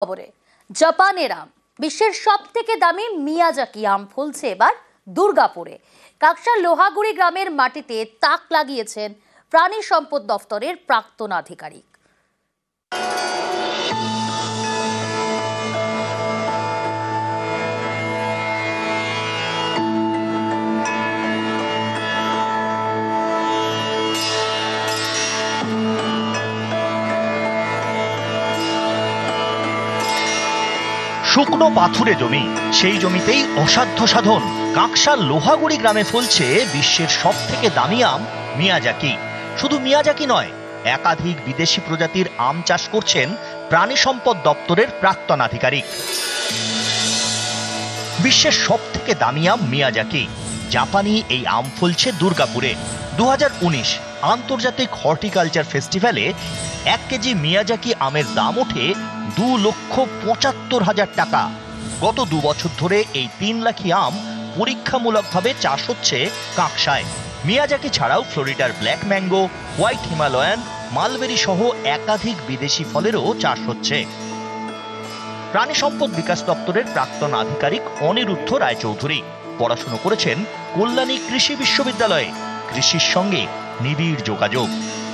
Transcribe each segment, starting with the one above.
খবরে জাপানের আম, বিশ্বের সবথেকে দামি মিয়াজাকি আম ফলছে এবার দুর্গাপুরে। কাকসার লোহাগুড়ি গ্রামের মাটিতে তাক লাগিয়েছেন প্রাণী সম্পদ দফতরের প্রাক্তন আধিকারিক। শুকনো পাথুরে জমি, সেই জমিতেই অসাধ্য সাধন। কাকসার লোহাগুড়ি গ্রামে ফলছে বিশ্বের সবথেকে দামি আম মিয়াজাকি। শুধু মিয়াজাকি নয়, একাধিক বিদেশি প্রজাতির আম চাষ করছেন প্রাণী সম্পদ দপ্তরের প্রাক্তন আধিকারিক। বিশ্বের সবথেকে দামি আম মিয়াজাকি। জাপানি এই আম ফলছে দুর্গাপুরে। 2019 আন্তর্জাতিক হর্টিকালচার ফেস্টিভ্যালে 1 কেজি মিয়াজাকি আমের দাম ওঠে 2,75,000 টাকা। গত 2 বছর ধরে এই 3 লাখি আম পরীক্ষামূলকভাবে চাষ হচ্ছে কাকসায়। মিয়াজাকি ছাড়াও ফ্লোরিডার black mango, white Himalayan, mulberry সহ একাধিক বিদেশি ফলেরও চাষ হচ্ছে। প্রাণী সম্পদ বিকাশ দপ্তরের প্রাক্তন আধিকারিক অনিরুদ্ধ রায়চৌধুরী পড়াশুনো করেছেন কল্যাণী কৃষি বিশ্ববিদ্যালয়ে। কৃষির সঙ্গে নিবিড় যোগাযোগ।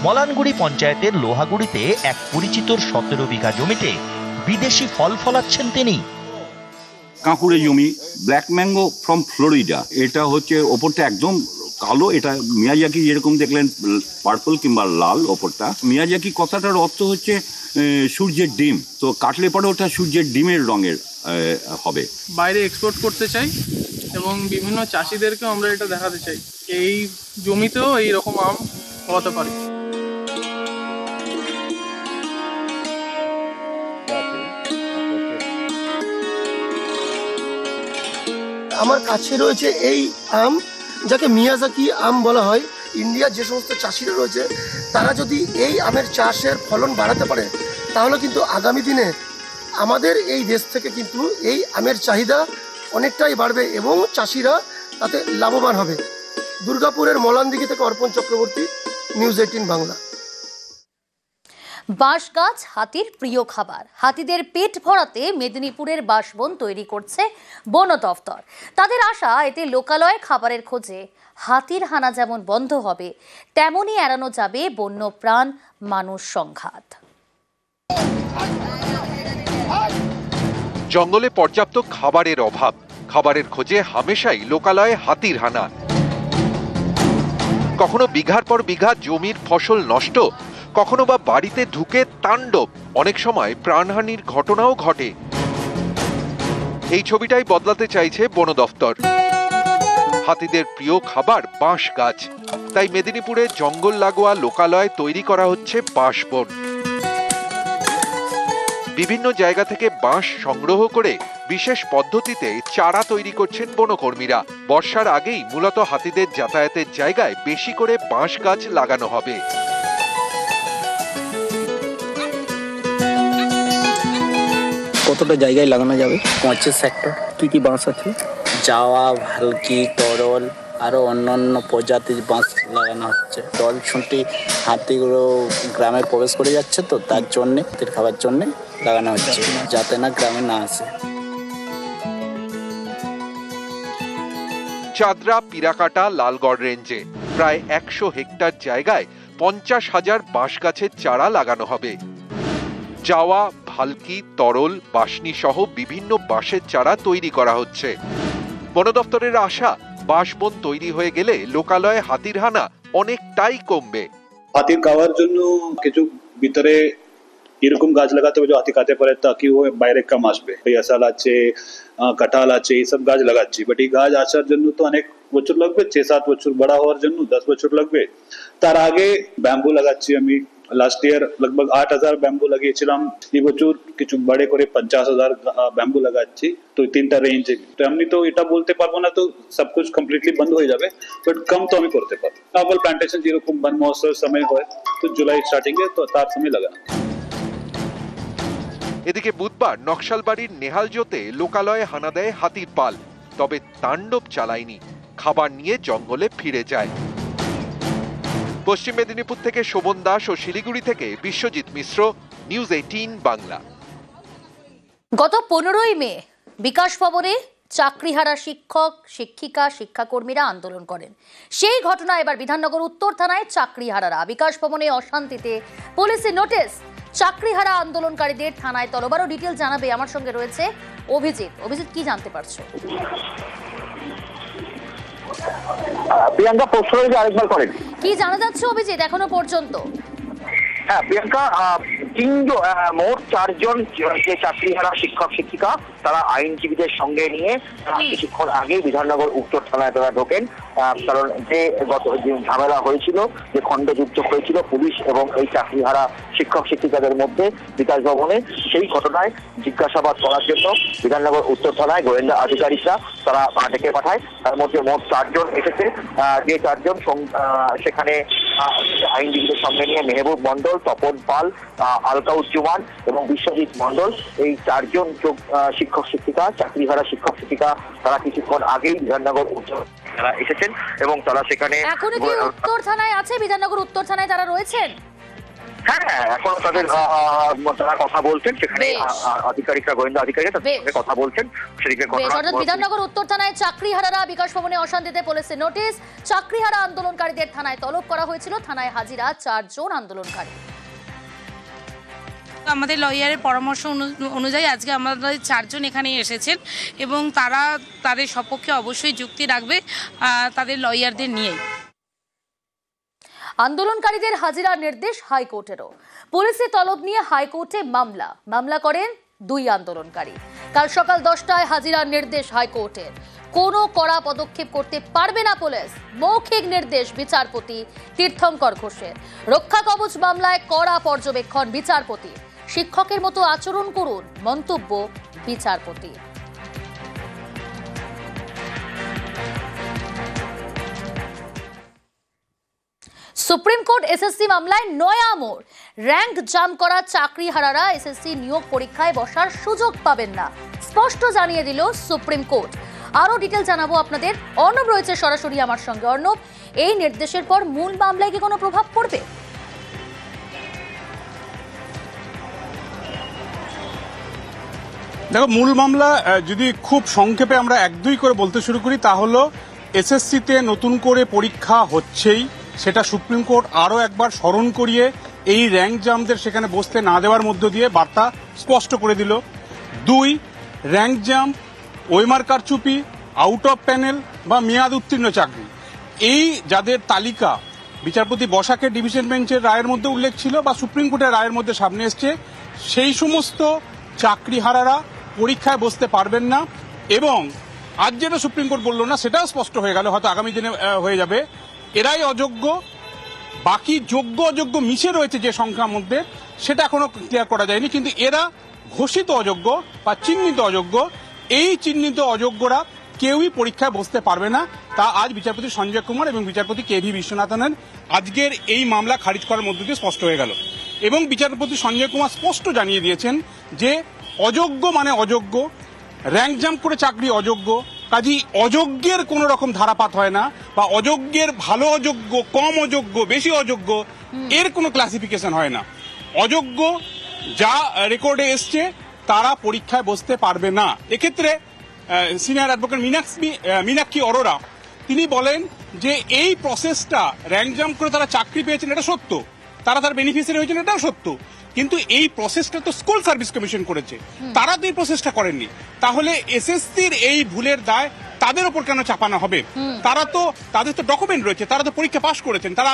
মলানগুড়ি পঞ্চায়েতের লোহাগুড়িতে এক পরিচিতর 17 বিঘা জমিতে বিদেশি ফল ফলাচ্ছেন তিনি। কাঁকুড়ে জমি, ব্ল্যাক ম্যাঙ্গো ফ্রম ফ্লোরিডা। এটা হচ্ছে ওপরটা একদম কালো, এটা মিয়াজাকি যেরকম দেখলেন পার্পল কিংবা লাল ওপরটা। মিয়াজাকি কথাটার অর্থ হচ্ছে সূর্যের ডিম, তো কাটলে পরে ওটা সূর্যের ডিমের রঙের হবে। বাইরে এক্সপোর্ট করতে চাই এবং বিভিন্ন চাষিদেরকেও আমরা এটা দেখাতে চাই এই জমিতেও এই রকম আম হতে পারে। আমার কাছে রয়েছে এই আম, যাকে মিয়াজাকি আম বলা হয়। ইন্ডিয়ার যে সমস্ত চাষিরা রয়েছে তারা যদি এই আমের চাষের ফলন বাড়াতে পারে তাহলে কিন্তু আগামী দিনে আমাদের এই দেশ থেকে কিন্তু এই আমের চাহিদা অনেকটাই বাড়বে এবং চাষিরা তাতে লাভবান হবে। দুর্গাপুরের মলানদিঘি থেকে অর্পণ চক্রবর্তী, নিউজ 18 বাংলা। বাঁশ গাছ হাতির প্রিয় খাবার। হাতিদের পেট ভরাতে মেদিনীপুরের বাঁশবন তৈরি করছে বন দফতর। তাদের আশা, এতে লোকালয়ে খাবারের খোঁজে হাতির হানা যেমন বন্ধ হবে, তেমনই এড়ানো যাবে বন্য প্রাণ মানুষ সংঘাত। জঙ্গলে পর্যাপ্ত খাবারের অভাব, খাবারের খোঁজে হামেশাই লোকালয়ে হাতির হানা। কখনো বিঘার পর বিঘা জমির ফসল নষ্ট, কখনো বা বাড়িতে ঢুকে তাণ্ডব, অনেক সময় প্রাণহানির ঘটনাও ঘটে। এই ছবিটাই বদলাতে চাইছে বন দফতর। হাতিদের প্রিয় খাবার বাঁশ গাছ, তাই মেদিনীপুরে জঙ্গল লাগোয়া লোকালয় তৈরি করা হচ্ছে বাঁশবন। বিভিন্ন জায়গা থেকে বাঁশ সংগ্রহ করে বিশেষ পদ্ধতিতে চারা তৈরি করছেন বনকর্মীরা। বর্ষার আগেই মূলত হাতিদের যাতায়াতের জায়গায় বেশি করে বাঁশ গাছ লাগানো হবে। কতটা জায়গায় লাগানো যাবে? 25 হেক্টর। কি কি বাঁশ আছে? জাওয়া, ভালকি, তরল, আরো অন্যান্য প্রজাতির বাঁশ লাগানো হচ্ছে। দল ছুটি হাতিগুলো গ্রামে প্রবেশ করে যাচ্ছে, তো তার জন্যে হাতির খাবার জন্যে লাগানো হচ্ছে, যাতে না গ্রামে না আসে। চাদরা, পিরাকাটা, লালগড় রেঞ্জে প্রায় 100 হেক্টর জায়গায় 50,000 বাঁশ গাছের চারা লাগানো হবে। জাওয়া, ভালকি, তরল, বাঁশনি সহ বিভিন্ন বাঁশের চারা তৈরি করা হচ্ছে। বন দপ্তরের আশা, বাঁশবন তৈরি হয়ে গেলে লোকালয়ে হাতির হানা অনেকটাই কমবে। হাতির খাওয়ার জন্য কিছু ভিতরে এরকম গাছ লাগাতে হবে যে হাতি খাতে পারে, তাকি ও বাইরে কম আসবে। পেয়াশাল আছে, কাঁঠাল আছে, এইসব গাছ লাগাচ্ছি। বাট এই গাছ আসার জন্য তো অনেক বছর লাগবে, 6-7 বছর, বড় হওয়ার জন্য 10 বছর লাগবে। তার আগে ব্যাম্বু লাগাচ্ছি আমি। লাস্ট ইয়ার लगभग 8,000 ব্যাম্বু লাগিয়েছিলাম। এই বছর কিছু বড়ে করে 50,000 ব্যাম্বু লাগাচ্ছি। তো 3টা রেঞ্জ। তো আমি তো এটা বলতে পারবো না তো সব কিছু কমপ্লিটলি বন্ধ হয়ে যাবে, বাট কম তো আমি করতে পারবো। ডাবল প্ল্যান্টেশন যেরকম বন মহোৎসব সময় হয়, তো জুলাই স্টার্টিং এ, তো তার সময় লাগানো। এদিকে বুধবার নকশালবাড়ির নেহালজোতে লোকালয়ে হানা দেয় হাতির পাল, তবে তাণ্ডব চালায়নি, খাবার নিয়ে জঙ্গলে ফিরে যায়। পশ্চিম মেদিনীপুর থেকে শোভন দাস ও শিলিগুড়ি থেকে বিশ্বজিৎ মিশ্র, নিউজ 18 বাংলা। গত 15ই মে বিকাশ ভবনে চাকরিহারা শিক্ষক শিক্ষিকা শিক্ষাকর্মীরা আন্দোলন করেন। সেই ঘটনা এবার বিধাননগর উত্তর থানায় চাকরিহারারা বিকাশ ভবনে অশান্তিতে পুলিশের নোটিশ, চাকরিহারা আন্দোলনকারীদের থানায় তলবারও ডিটেল জানাবে। আমার সঙ্গে রয়েছে অভিজিৎ, কি জানতে পারছো? প্রিয়াঙ্কা প্রশ্ন আরেকবার করেন, কি জানা যাচ্ছে অভিজিৎ এখনো পর্যন্ত? হ্যাঁ প্রিয়াঙ্কা, মোট 4 জন যে চাকরিহারা শিক্ষক শিক্ষিকা তারা আইনজীবীদের সঙ্গে নিয়ে কিছুক্ষণ আগে বিধাননগর উত্তর থানায় তারা ঢোকেন। কারণ যে ঝামেলা হয়েছিল, যে খণ্ডযুদ্ধ হয়েছিল পুলিশ এবং এই চাকরিহারা শিক্ষক শিক্ষিকাদের মধ্যে বিকাশ ভবনে, সেই ঘটনায় জিজ্ঞাসাবাদ করার জন্য বিধাননগর উত্তর থানায় গোয়েন্দা আধিকারিকরা তারা ডেকে পাঠায়। তার মধ্যে মোট 4 জন এসেছে। যে 4 জন সেখানে আইনজীবীদের সঙ্গে নিয়ে মেহবুব মন্ডল, তপন পাল, আলকাউজ্জুমান এবং বিশ্বজিৎ মন্ডল, এই 4 জন শিক্ষক শিক্ষিকা চাকরিহারা শিক্ষক শিক্ষিকা তারা কিছুক্ষণ আগেই বিধাননগর উত্তর তারা এসেছেন এবং তারা সেখানে এখনো কি উত্তর থানায় আছে? বিধাননগর উত্তর থানায় তারা রয়েছেন? হ্যাঁ, এখনো তাদের তারা কথা বলছেন, সেখানে আধিকারিকরা গোয়েন্দা আধিকারিকরা তাদের সঙ্গে কথা বলছেন। সেদিকে বিধাননগর উত্তর থানায় চাকরিহারারা বিকাশ ভবনে অশান্তিতে পুলিশের নোটিশ, চাকরিহারা আন্দোলনকারীদের থানায় তলব করা হয়েছিল। থানায় হাজিরা 4 জন আন্দোলনকারী। আমাদের লয়ারের পরামর্শ অনুযায়ী আজকে আমাদের 4 জন এখানে এসেছেন এবং তারা তাদের সপক্ষে অবশ্যই যুক্তি রাখবে তাদের লয়ারদের নিয়েই। আন্দোলনকারীদের হাজিরার নির্দেশ হাইকোর্টেরও। পুলিশের তলব নিয়ে হাইকোর্টে মামলা করেন 2 আন্দোলনকারী। কাল সকাল 10টায় হাজিরার নির্দেশ হাইকোর্টের। কোনো কড়া পদক্ষেপ করতে পারবে না পুলিশ, মৌখিক নির্দেশ বিচারপতি তীর্থঙ্কর ঘোষের। রক্ষা কবচ মামলায় কড়া পর্যবেক্ষণ বিচারপতি। শিক্ষকের মতো আচরণ করুন, মন্তব্য বিচারপতি। সুপ্রিম কোর্ট এসএসসি মামলায় নয়া মোড়। র্যাঙ্ক জাম্প করা চাকরিহারারা এসএসসি নিয়োগ পরীক্ষায় বসার সুযোগ পাবেন না, স্পষ্ট জানিয়ে দিল সুপ্রিম কোর্ট। আরো ডিটেল জানাবো আপনাদের। অর্ণব রয়েছে সরাসরি আমার সঙ্গে। অর্ণব, এই নির্দেশের পর মূল মামলায় কি কোনো প্রভাব পড়বে? দেখো, মূল মামলা যদি খুব সংক্ষেপে আমরা 1-2 করে বলতে শুরু করি, তা হলো এসএসসিতে নতুন করে পরীক্ষা হচ্ছেই, সেটা সুপ্রিম কোর্ট আরও একবার স্মরণ করিয়ে এই র্যাঙ্ক জাম্পদের সেখানে বসতে না দেওয়ার মধ্য দিয়ে বার্তা স্পষ্ট করে দিল। 2, র্যাঙ্ক জাম্প, ওএমআর কারচুপি, আউট অফ প্যানেল বা মেয়াদ উত্তীর্ণ চাকরি, এই যাদের তালিকা বিচারপতি বসাকের ডিভিশন বেঞ্চের রায়ের মধ্যে উল্লেখ ছিল বা সুপ্রিম কোর্টের রায়ের মধ্যে সামনে এসছে, সেই সমস্ত চাকরিহারারা পরীক্ষায় বসতে পারবেন না। এবং আজ যেটা সুপ্রিম কোর্ট বলল না, সেটাও স্পষ্ট হয়ে গেল, হয়তো আগামী দিনে হয়ে যাবে। এরাই অযোগ্য, বাকি যোগ্য অযোগ্য মিশে রয়েছে যে সংখ্যার মধ্যে, সেটা এখনো ক্লিয়ার করা যায়নি, কিন্তু এরা ঘোষিত অযোগ্য বা চিহ্নিত অযোগ্য। এই চিহ্নিত অযোগ্যরা কেউই পরীক্ষায় বসতে পারবে না, তা আজ বিচারপতি সঞ্জয় কুমার এবং বিচারপতি কেভি বিশ্বনাথনের আজকের এই মামলা খারিজ করার মধ্য দিয়ে স্পষ্ট হয়ে গেল। এবং বিচারপতি সঞ্জয় কুমার স্পষ্ট জানিয়ে দিয়েছেন যে অযোগ্য মানে অযোগ্য, র্যাঙ্ক জাম্প করে চাকরি অযোগ্য, কাজেই অযোগ্যের কোনো রকম ধারাপাত হয় না, বা অযোগ্যের ভালো অযোগ্য, কম অযোগ্য, বেশি অযোগ্য, এর কোনো ক্লাসিফিকেশন হয় না। অযোগ্য যা রেকর্ডে এসছে তারা পরীক্ষায় বসতে পারবে না। এক্ষেত্রে সিনিয়র অ্যাডভোকেট মীনাক্ষী অরোরা তিনি বলেন যে এই প্রসেসটা, র্যাঙ্ক জাম্প করে তারা চাকরি পেয়েছেন এটা সত্য, তারা তার বেনিফিশিয়ারি হয়েছেন এটাও সত্য, কিন্তু এই প্রসেসটা তো স্কুল সার্ভিস কমিশন করেছে, তারা তো এই প্রসেসটা করেননি। তাহলে এসএসসির এই ভুলের দায় তাদের উপর কেন চাপানো হবে? তারা তো, তাদের তো ডকুমেন্ট রয়েছে, তারা তো পরীক্ষা পাশ করেছেন, তারা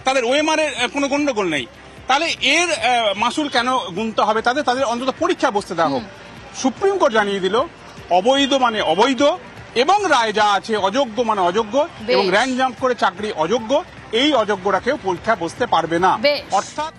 তাদের ওএমআর এর কোনো গন্ডগোল নেই, তাহলে এর মাসুল কেন গুনতে হবে তাদের? তাদের অন্তত পরীক্ষা বসতে দেওয়া হোক। সুপ্রিম কোর্ট জানিয়ে দিল অবৈধ মানে অবৈধ, এবং রায় যা আছে অযোগ্য মানে অযোগ্য, এবং র্যাঙ্ক জাম্প করে চাকরি অযোগ্য, এই অযোগ্যরা কেউ পরীক্ষা বসতে পারবে না। অর্থাৎ